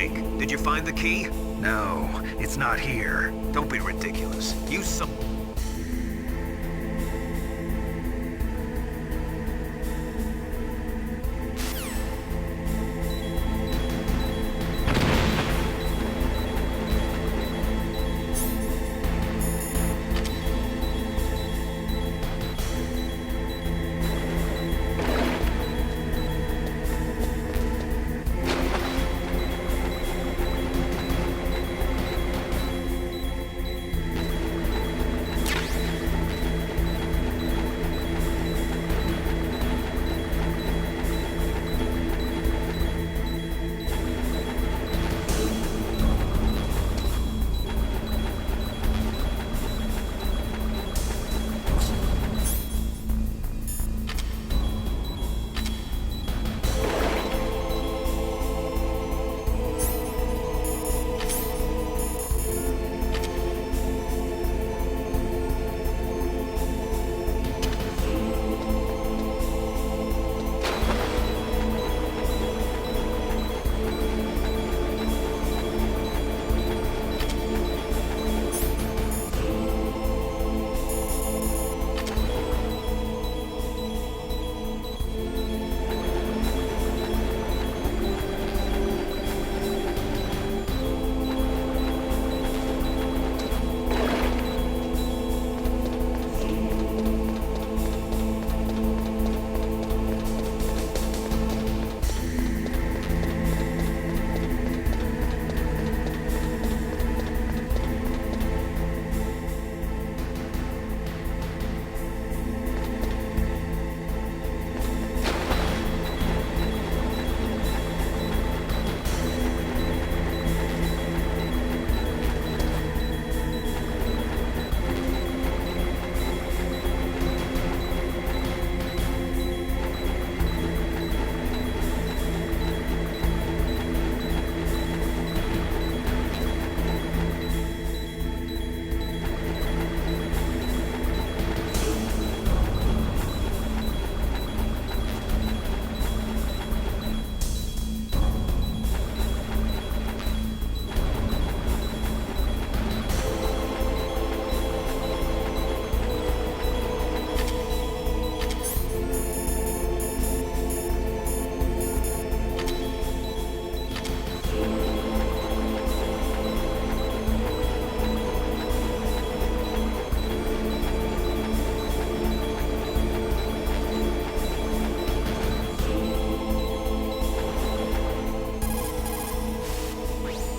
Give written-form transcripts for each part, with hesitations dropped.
Snake, did you find the key? No, it's not here. Don't be ridiculous. Use some...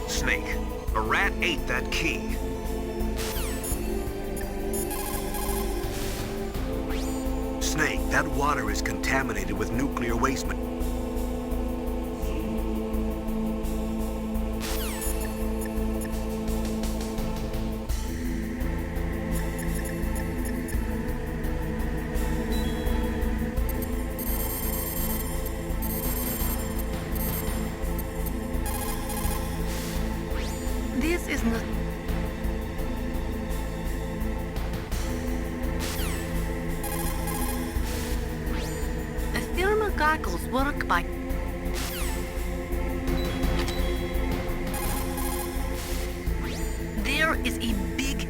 Snake, a rat ate that key. Snake, that water is contaminated with nuclear waste. This is not... The thermal goggles work by... There is a big...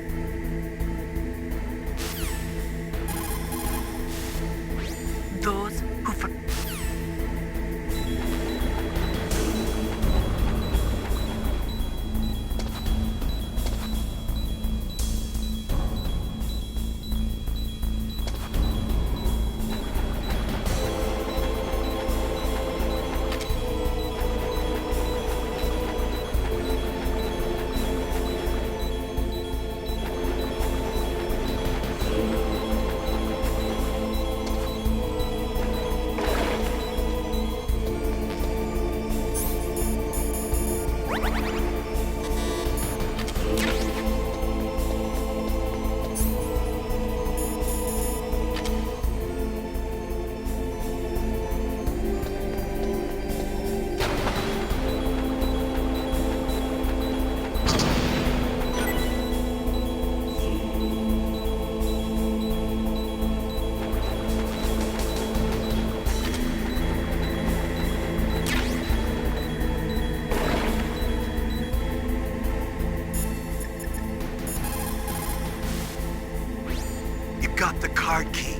Those who... card key.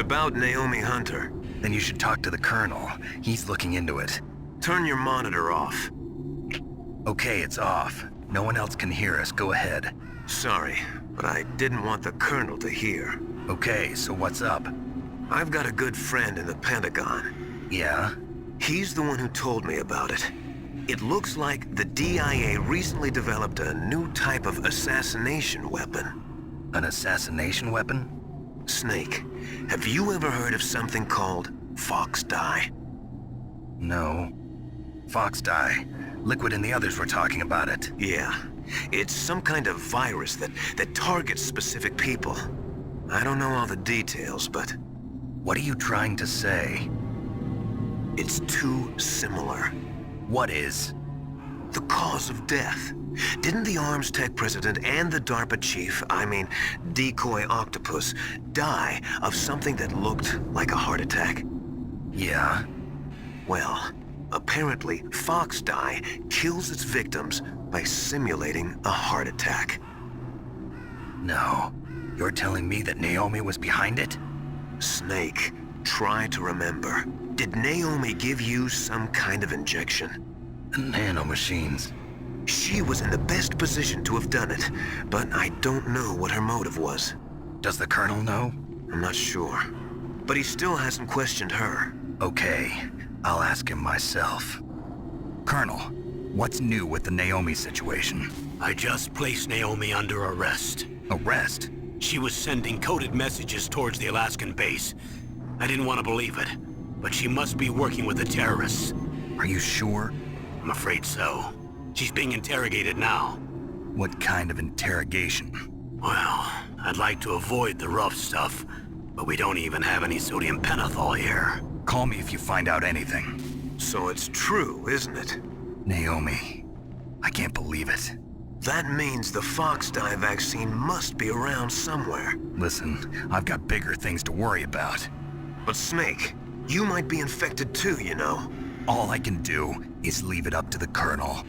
about Naomi Hunter. Then you should talk to the Colonel. He's looking into it. Turn your monitor off. Okay, it's off. No one else can hear us. Go ahead. Sorry, but I didn't want the Colonel to hear. Okay, so what's up? I've got a good friend in the Pentagon. Yeah? He's the one who told me about it. It looks like the DIA recently developed a new type of assassination weapon. An assassination weapon? Snake, have you ever heard of something called Fox Dye? No. Fox dye. Liquid and the others were talking about it. Yeah. It's some kind of virus that targets specific people. I don't know all the details, but What are you trying to say? it's too similar. What is? The cause of death. Didn't the Arms Tech president and the DARPA chief, Decoy Octopus, die of something that looked like a heart attack? Yeah? Well, apparently Fox Dye kills its victims by simulating a heart attack. No. You're telling me that Naomi was behind it? Snake, try to remember. Did Naomi give you some kind of injection? The nanomachines. She was in the best position to have done it, but I don't know what her motive was. Does the Colonel know? I'm not sure. But he still hasn't questioned her. Okay, I'll ask him myself. Colonel, what's new with the Naomi situation? I just placed Naomi under arrest. Arrest? She was sending coded messages towards the Alaskan base. I didn't want to believe it, but she must be working with the terrorists. Are you sure? I'm afraid so. She's being interrogated now. What kind of interrogation? Well, I'd like to avoid the rough stuff, but we don't even have any sodium pentothal here. Call me if you find out anything. So it's true, isn't it? Naomi, I can't believe it. That means the Fox Dye vaccine must be around somewhere. Listen, I've got bigger things to worry about. But Snake, you might be infected too, you know. All I can do is leave it up to the Colonel.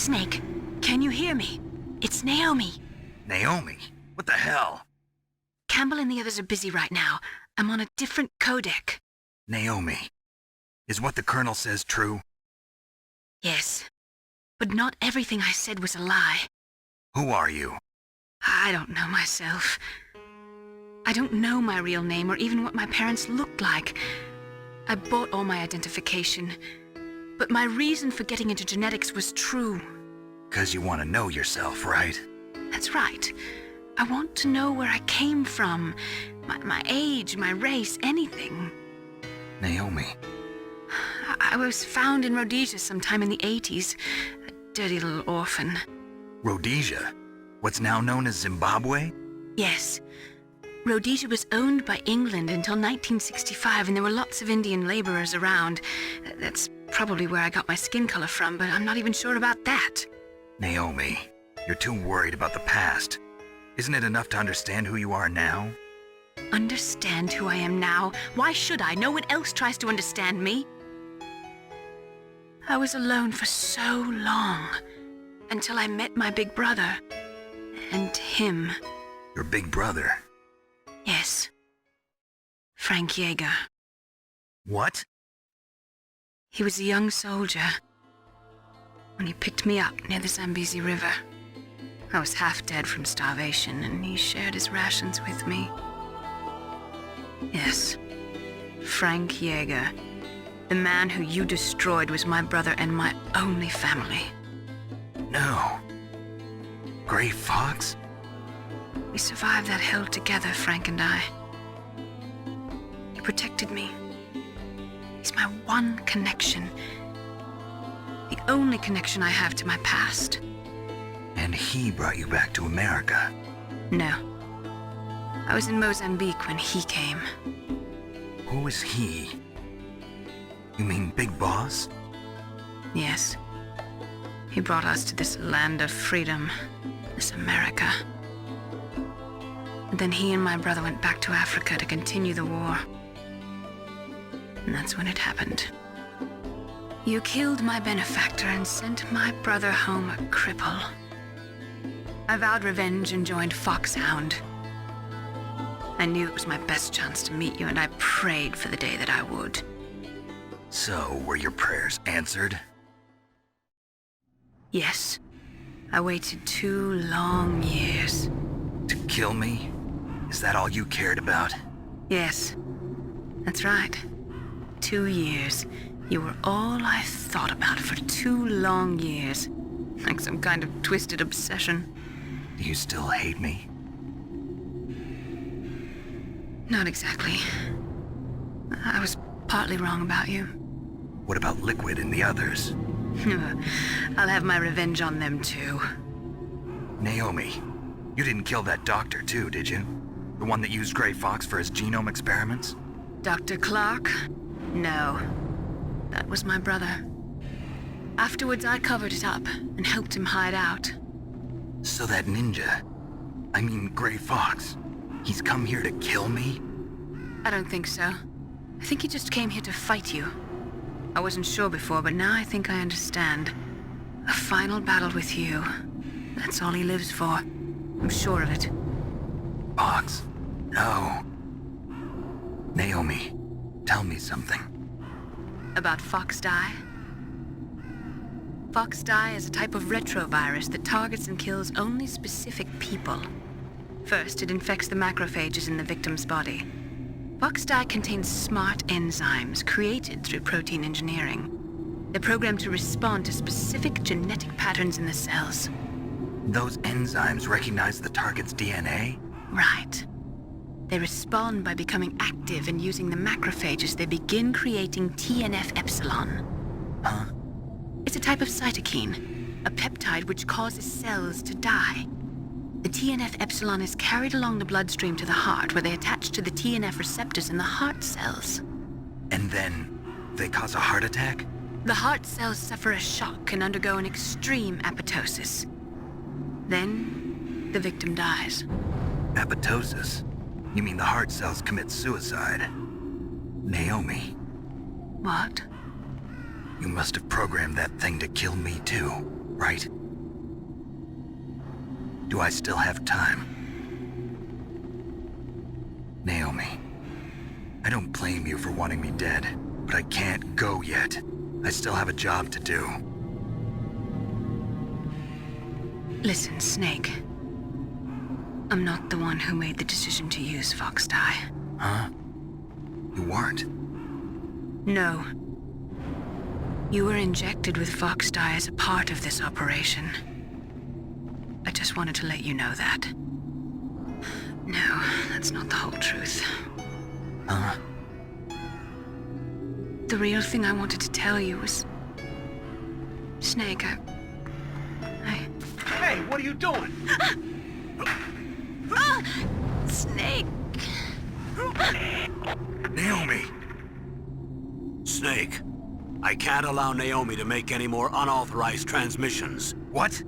Snake, can you hear me? It's Naomi. Naomi? What the hell? Campbell and the others are busy right now. I'm on a different codec. Naomi, is what the Colonel says true? Yes. But not everything I said was a lie. Who are you? I don't know myself. I don't know my real name or even what my parents looked like. I bought all my identification. But my reason for getting into genetics was true. 'Cause you want to know yourself, right? That's right. I want to know where I came from. My age, my race, anything. Naomi, I was found in Rhodesia sometime in the 80s. A dirty little orphan. Rhodesia? What's now known as Zimbabwe? Yes. Rhodesia was owned by England until 1965, and there were lots of Indian laborers around. That's probably where I got my skin color from, but I'm not even sure about that. Naomi, you're too worried about the past. Isn't it enough to understand who you are now? Understand who I am now? Why should I? No one else tries to understand me. I was alone for so long, until I met my big brother. And him. Your big brother? Yes. Frank Yeager. What? He was a young soldier when he picked me up near the Zambezi River. I was half dead from starvation, and he shared his rations with me. Yes, Frank Yeager. The man who you destroyed was my brother and my only family. No. Gray Fox? We survived that hell together, Frank and I. He protected me. He's my one connection. The only connection I have to my past. And he brought you back to America? No. I was in Mozambique when he came. Who is he? You mean Big Boss? Yes. He brought us to this land of freedom, this America. And then he and my brother went back to Africa to continue the war. And that's when it happened. You killed my benefactor and sent my brother home a cripple. I vowed revenge and joined Foxhound. I knew it was my best chance to meet you, and I prayed for the day that I would. So, were your prayers answered? Yes. I waited 2 long years. To kill me? Is that all you cared about? Yes. That's right. 2 years. You were all I thought about for 2 long years. Like some kind of twisted obsession. Do you still hate me? Not exactly. I was partly wrong about you. What about Liquid and the others? I'll have my revenge on them too. Naomi, you didn't kill that doctor too, did you? The one that used Gray Fox for his genome experiments? Dr. Clark? No. That was my brother. Afterwards, I covered it up and helped him hide out. So that ninja, I mean Gray Fox, he's come here to kill me? I don't think so. I think he just came here to fight you. I wasn't sure before, but now I think I understand. A final battle with you. That's all he lives for. I'm sure of it. Fox, no. Naomi, tell me something. About FoxDie? FoxDie is a type of retrovirus that targets and kills only specific people. First, it infects the macrophages in the victim's body. FoxDie contains smart enzymes created through protein engineering. They're programmed to respond to specific genetic patterns in the cells. Those enzymes recognize the target's DNA? Right. They respond by becoming active and using the macrophages. They begin creating TNF-epsilon. Huh? It's a type of cytokine, a peptide which causes cells to die. The TNF-epsilon is carried along the bloodstream to the heart, where they attach to the TNF receptors in the heart cells. And then they cause a heart attack? The heart cells suffer a shock and undergo an extreme apoptosis. Then, the victim dies. Apoptosis? You mean the heart cells commit suicide? Naomi, What? you must have programmed that thing to kill me too. right? Do I still have time? Naomi, I don't blame you for wanting me dead, but I can't go yet. I still have a job to do. Listen, Snake. I'm not the one who made the decision to use Fox Dye. Huh? You weren't? No. You were injected with Fox Dye as a part of this operation. I just wanted to let you know that. No, that's not the whole truth. Huh? The real thing I wanted to tell you was... Snake, I... Hey, what are you doing? Snake! Naomi! Snake, I can't allow Naomi to make any more unauthorized transmissions. What?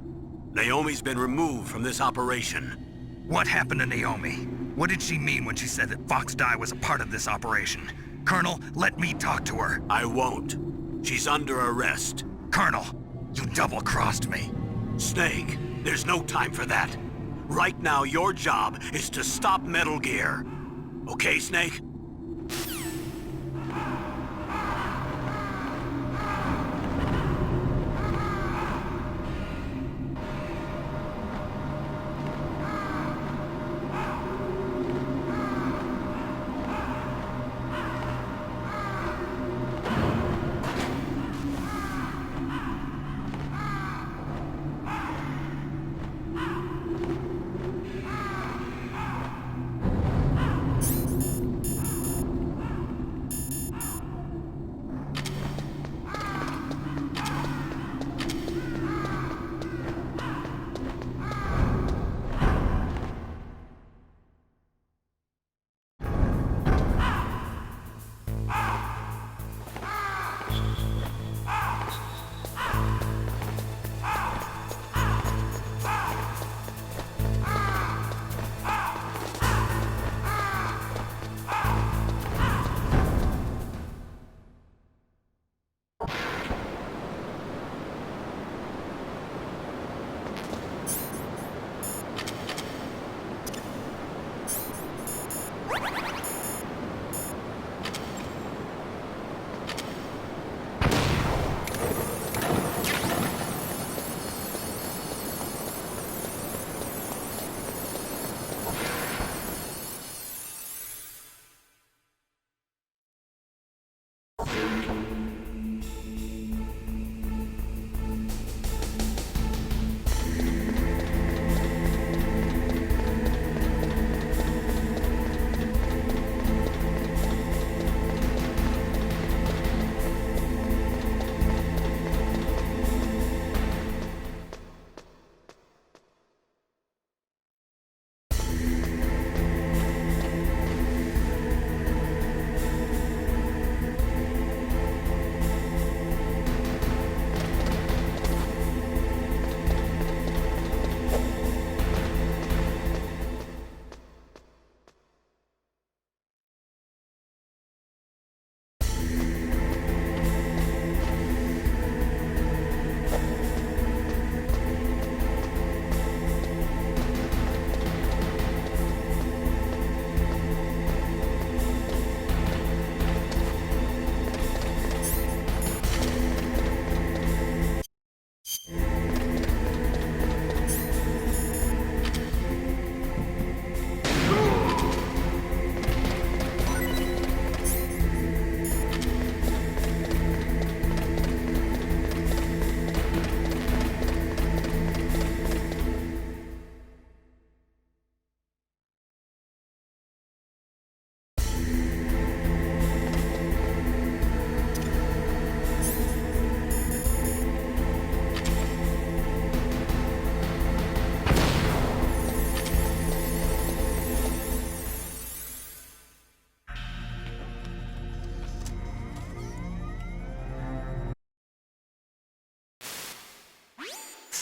Naomi's been removed from this operation. What happened to Naomi? What did she mean when she said that Fox Dye was a part of this operation? Colonel, let me talk to her. I won't. She's under arrest. Colonel, you double-crossed me. Snake, there's no time for that. Right now, your job is to stop Metal Gear. Okay, Snake?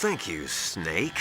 Thank you, Snake.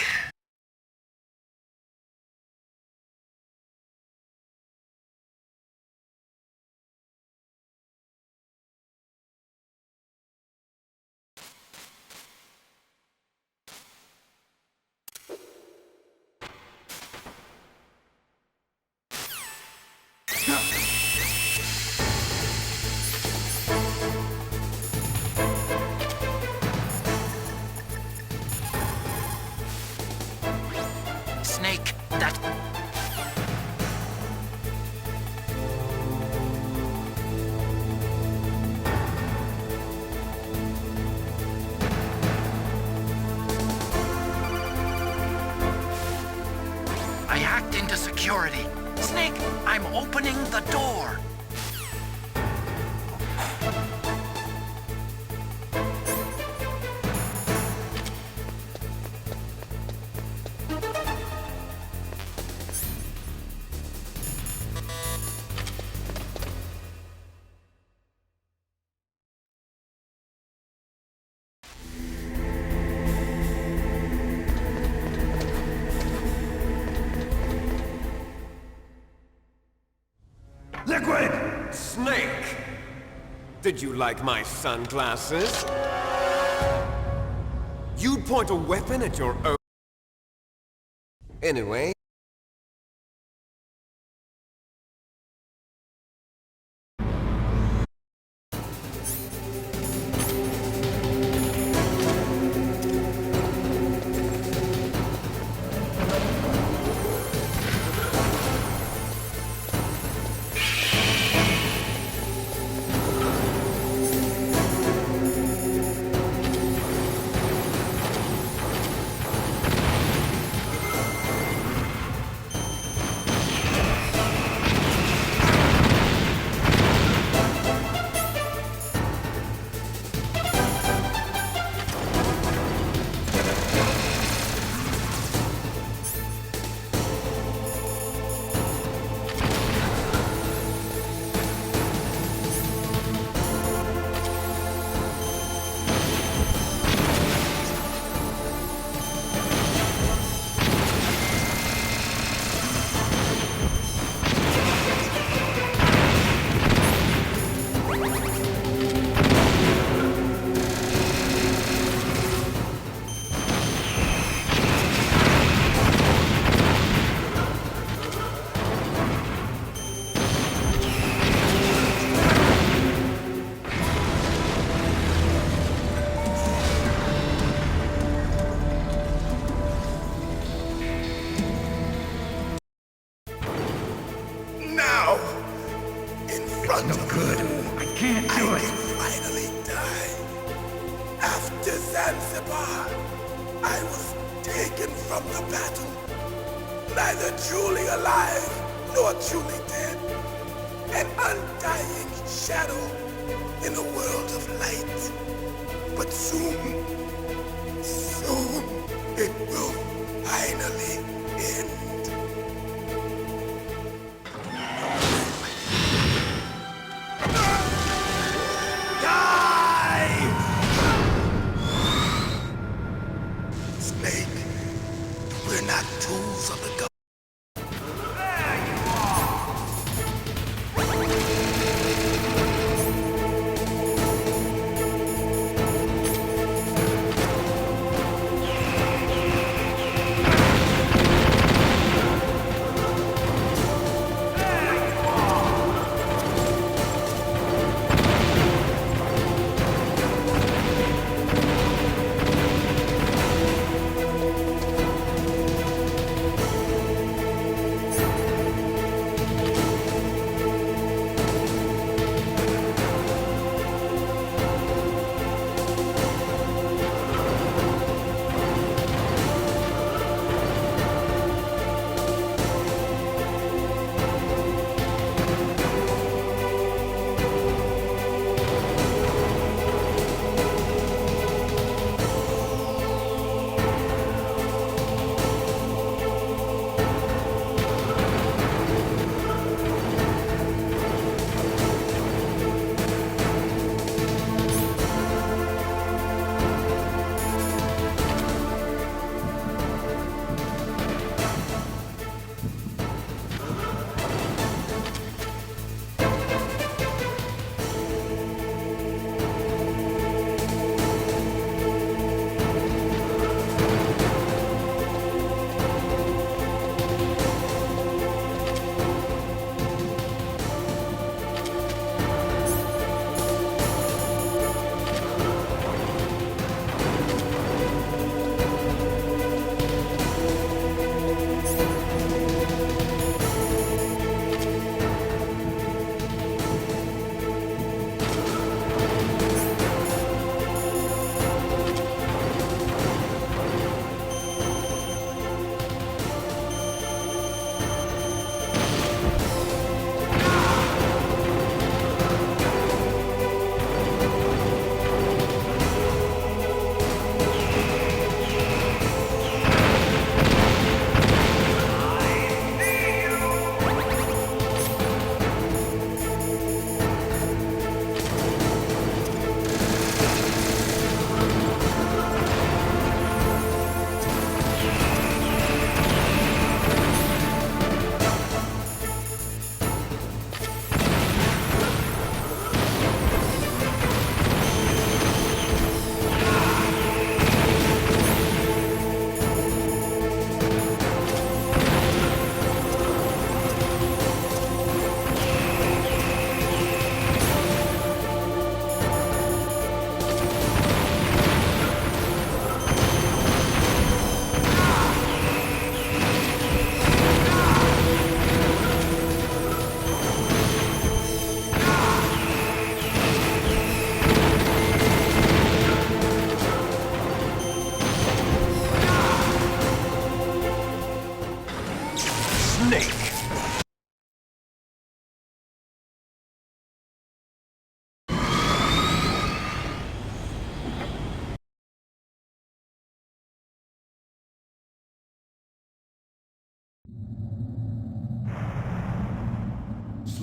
priority. Snake, I'm opening the door. Liquid! Snake! Did you like my sunglasses? You'd point a weapon at your own... Anyway... Now, in front No of good. you, I can't do I it. can finally die. After Zanzibar, I was taken from the battle, neither truly alive nor truly dead. An undying shadow in a world of light. But soon, it will finally end. Snake, we're not tools of the government.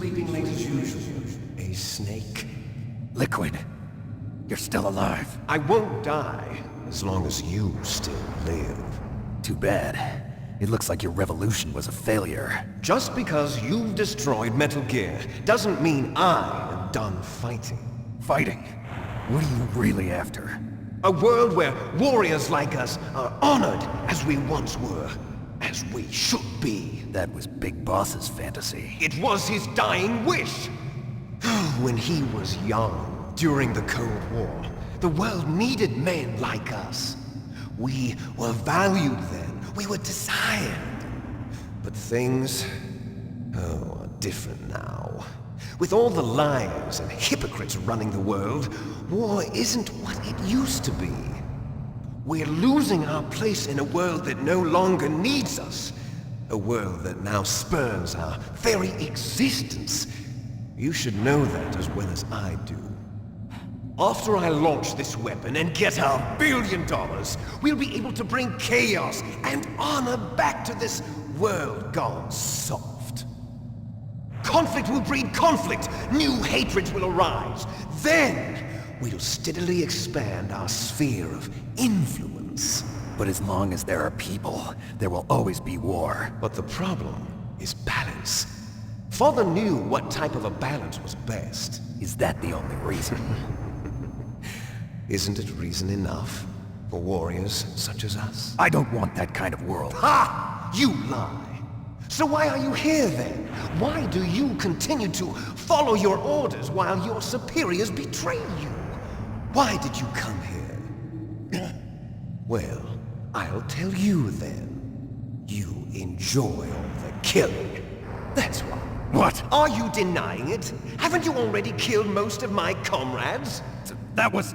Sleeping late as usual, a snake. Liquid, you're still alive. I won't die as long as you still live. Too bad. It looks like your revolution was a failure. Just because you've destroyed Metal Gear doesn't mean I am done fighting. Fighting? What are you really after? A world where warriors like us are honored as we once were, as we should be. That was Big Boss's fantasy. It was his dying wish. When he was young, during the Cold War, the world needed men like us. We were valued then. We were desired. But things, are different now. With all the liars and hypocrites running the world, war isn't what it used to be. We're losing our place in a world that no longer needs us. A world that now spurns our very existence. You should know that as well as I do. After I launch this weapon and get our $1 billion, we'll be able to bring chaos and honor back to this world gone soft. Conflict will breed conflict. New hatreds will arise. Then, we'll steadily expand our sphere of influence. But as long as there are people, there will always be war. But the problem is balance. Father knew what type of a balance was best. Is that the only reason? Isn't it reason enough for warriors such as us? I don't want that kind of world. Ha! You lie! So why are you here then? Why do you continue to follow your orders while your superiors betray you? Why did you come here? Well, I'll tell you then. You enjoy all the killing. That's why. What? Are you denying it? Haven't you already killed most of my comrades? That was...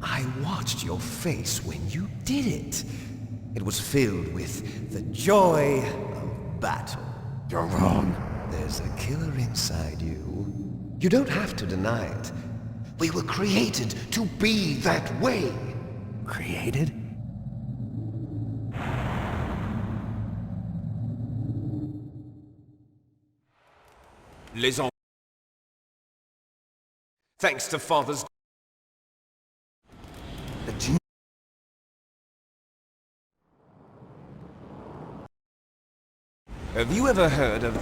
I watched your face when you did it. It was filled with the joy of battle. You're wrong. There's a killer inside you. You don't have to deny it. We were created to be that way. Created? Les enfants. Thanks to Father's... The gene... Have you ever heard of...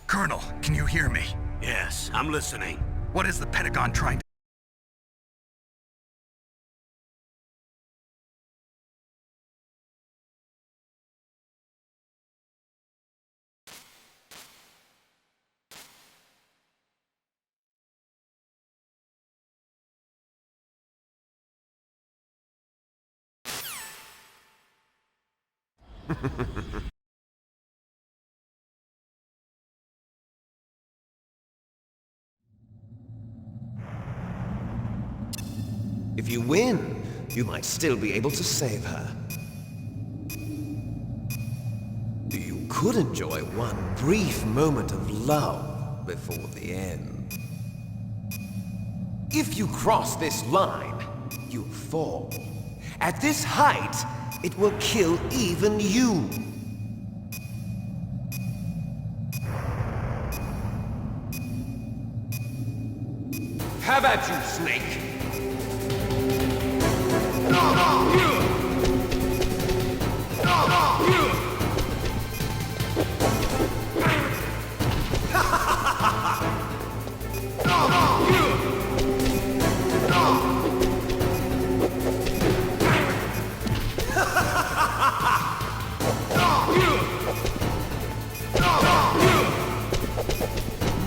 Colonel, can you hear me? Yes, I'm listening. What is the Pentagon trying to... If you win, you might still be able to save her. You could enjoy one brief moment of love before the end. If you cross this line, you'll fall. At this height, it will kill even you. How about you, Snake?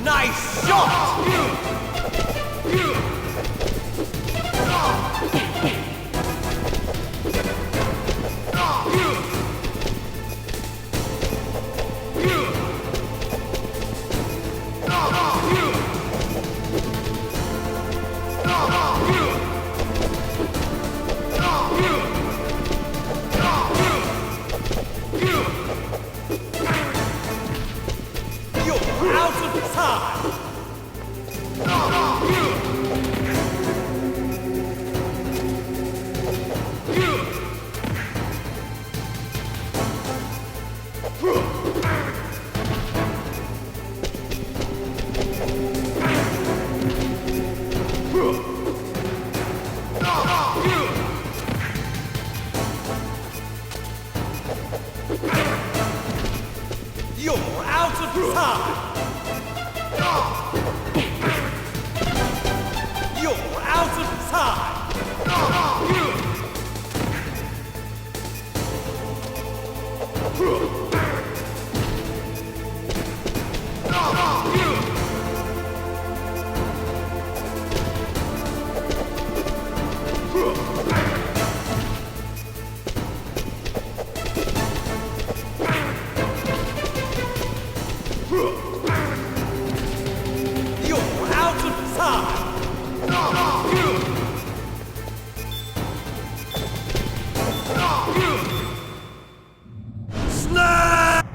Nice shot! You're out of time! You're out of time! You're out of time! You're out of time! Snap!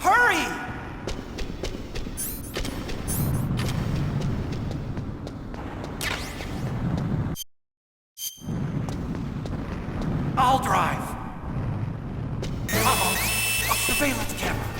Hurry! I'll drive. Uh-oh, a surveillance camera.